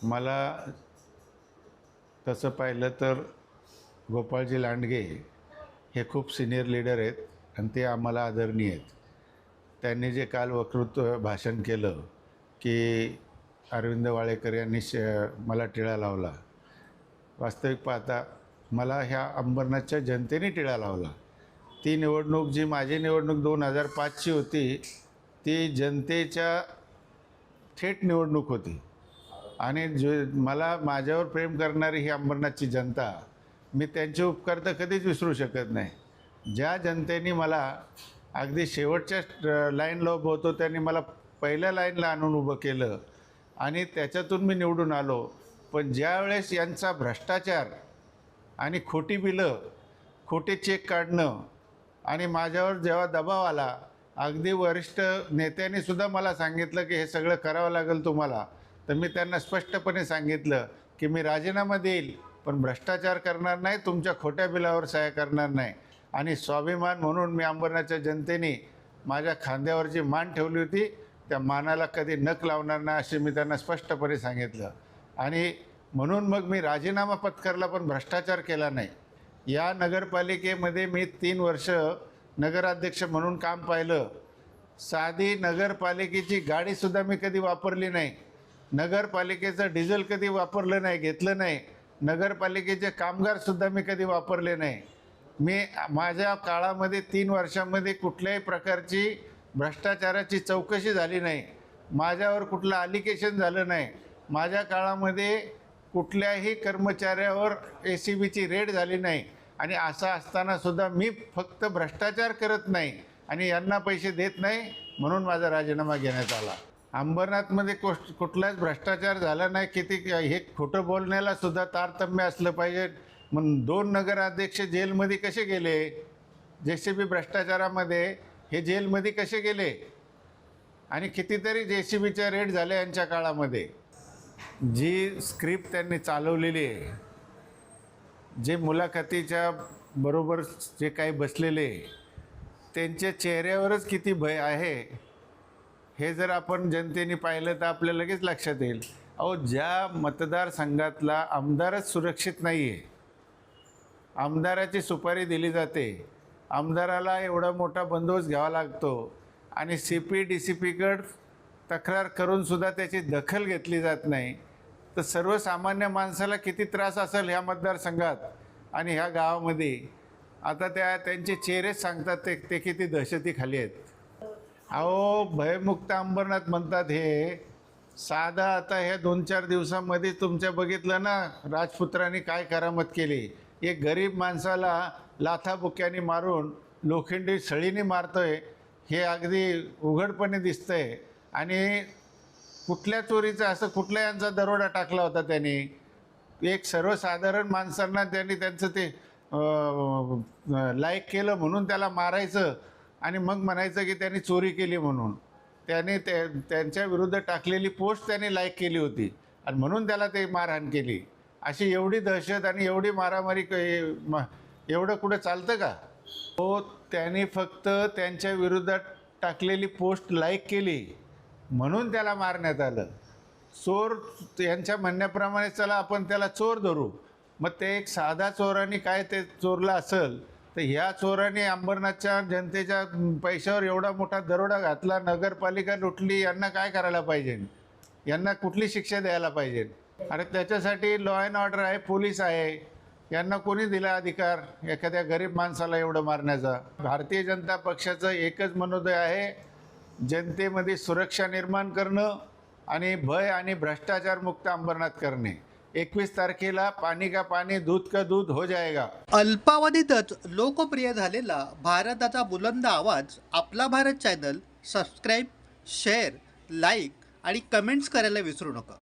मला तसं पाहिलं तर गोपाळजी लांडगे हे खूप सिनियर लीडर आहेत आणि ते आम्हाला आदरणीय आहेत. त्यांनी जे काल वक्तृत्व भाषण केलं की अरविंद वाळेकर यांनी मला टिळा लावला. वास्तविक पाहता मला ह्या अंबरनाथच्या जनतेने टिळा लावला. ती निवडणूक जी माझी निवडणूक 2005ची होती, ती जनतेच्या थेट निवडणूक होती आणि मला माझ्यावर प्रेम करणारी ही अंबरनाथची जनता, मी त्यांचे उपकार तर कधीच विसरू शकत नाही. ज्या जनतेने मला अगदी शेवटच्या लाईनला उभं होतो त्यांनी मला पहिल्या लाईनला आणून उभं केलं आणि त्याच्यातून मी निवडून आलो. पण ज्यावेळेस यांचा भ्रष्टाचार आणि खोटी बिलं, खोटे चेक काढणं आणि माझ्यावर जेव्हा दबाव आला, अगदी वरिष्ठ नेत्यांनी सुद्धा मला सांगितलं की हे सगळं करावं लागेल तुम्हाला, तर मी त्यांना स्पष्टपणे सांगितलं की मी राजीनामा देईल पण भ्रष्टाचार करणार नाही, तुमच्या खोट्या बिलावर सह्या करणार नाही. आणि स्वाभिमान म्हणून मी अंबरनाथच्या जनतेने माझ्या खांद्यावरची मान ठेवली होती, त्या मानाला कधी नख लावणार नाही असे मी त्यांना स्पष्टपणे सांगितलं. आणि म्हणून मग मी राजीनामा पत्करला पण भ्रष्टाचार केला नाही. या नगरपालिकेमध्ये मी 3 वर्ष नगराध्यक्ष म्हणून काम पाहिलं. साधी नगरपालिकेची गाडीसुद्धा मी कधी वापरली नाही. नगरपालिकेचं डिझेल कधी वापरलं नाही, घेतलं नाही. नगरपालिकेचे कामगारसुद्धा मी कधी वापरले नाही. मी माझ्या काळामध्ये 3 वर्षामध्ये कुठल्याही प्रकारची भ्रष्टाचाराची चौकशी झाली नाही. माझ्यावर कुठलं ॲलिगेशन झालं नाही. माझ्या काळामध्ये कुठल्याही कर्मचाऱ्यावर ACBची रेड झाली नाही. आणि असं असतानासुद्धा मी फक्त भ्रष्टाचार करत नाही आणि यांना पैसे देत नाही म्हणून माझा राजीनामा घेण्यात आला. अंबरनाथमध्ये कुठलाच भ्रष्टाचार झाला नाही. किती हे खोटं बोलण्याला सुद्धा तारतम्य असलं पाहिजे. मग 2 नगराध्यक्ष जेलमध्ये कसे गेले? JCB भ्रष्टाचारामध्ये हे जेलमध्ये कसे गेले? आणि कितीतरी JCBच्या रेड झाल्या यांच्या काळामध्ये. जी स्क्रिप्ट त्यांनी चालवलेली आहे, जे मुलाखतीच्या बरोबर जे काही बसलेले, त्यांच्या चेहऱ्यावरच किती भय आहे हे जर आपण जनतेने पाहिलं तर आपल्या लगेच लक्षात येईल. अहो, ज्या मतदारसंघातला आमदारच सुरक्षित नाही आहे, आमदाराची सुपारी दिली जाते, आमदाराला एवढा मोठा बंदोबस्त घ्यावा लागतो आणि CP DCPकडे तक्रार करूनसुद्धा त्याची दखल घेतली जात नाही, तर सर्वसामान्य माणसाला किती त्रास असेल ह्या मतदारसंघात आणि ह्या गावामध्ये. आता त्यांचे चेहरेच सांगतात ते किती दहशतीखाली आहेत. अहो, भयमुक्त अंबरनाथ म्हणतात हे. साधा आता ह्या 2-4 दिवसांमध्ये तुमच्या बघितलं ना राजपुत्रांनी काय करामत केली. एक गरीब माणसाला लाथाबुक्याने मारून लोखंडी सळीने मारतोय हे अगदी उघडपणे दिसतंय. आणि कुठल्या चोरीचा, असं कुठल्या यांचा दरोडा टाकला होता त्यांनी? एक सर्वसाधारण माणसांना त्यांनी त्यांचं ते लाईक केलं म्हणून त्याला मारायचं आणि मग म्हणायचं की त्यांनी चोरी केली म्हणून. त्याने त्यांच्या विरुद्ध टाकलेली पोस्ट त्यांनी लाईक केली होती आणि म्हणून त्याला ते मारहाण केली. अशी एवढी दहशत आणि एवढी मारामारी एवढं कुठं चालतं का? हो, त्यांनी फक्त त्यांच्या विरोधात टाकलेली पोस्ट लाईक केली म्हणून त्याला मारण्यात आलं. चोर यांच्या म्हणण्याप्रमाणे चला आपण त्याला चोर धरू. मग ते एक साधा चोराने काय ते चोरला असेल, तर ह्या चोराने अंबरनाथच्या जनतेच्या पैशावर एवढा मोठा दरोडा घातला, नगरपालिका लुटली. यांना काय करायला पाहिजे? यांना कुठली शिक्षा द्यायला पाहिजे? अरे त्याच्यासाठी लॉ अँड ऑर्डर आहे, पोलीस आहे. यांना कोणी दिला अधिकार एखाद्या गरीब माणसाला एवढं मारण्याचा? भारतीय जनता पक्षाचं एकच मनोदय आहे, जनतेमध्ये सुरक्षा निर्माण करणं आणि भय आणि भ्रष्टाचार मुक्त अंबरनाथ करणे. 21 तारखेला पाणी का पाणी, दूध का दूध हो जाएगा. अल्पावधीतच लोकप्रिय झालेला भारताचा बुलंद आवाज आपला Bharat channel subscribe, share, like आणि कमेंट्स करायला विसरू नका.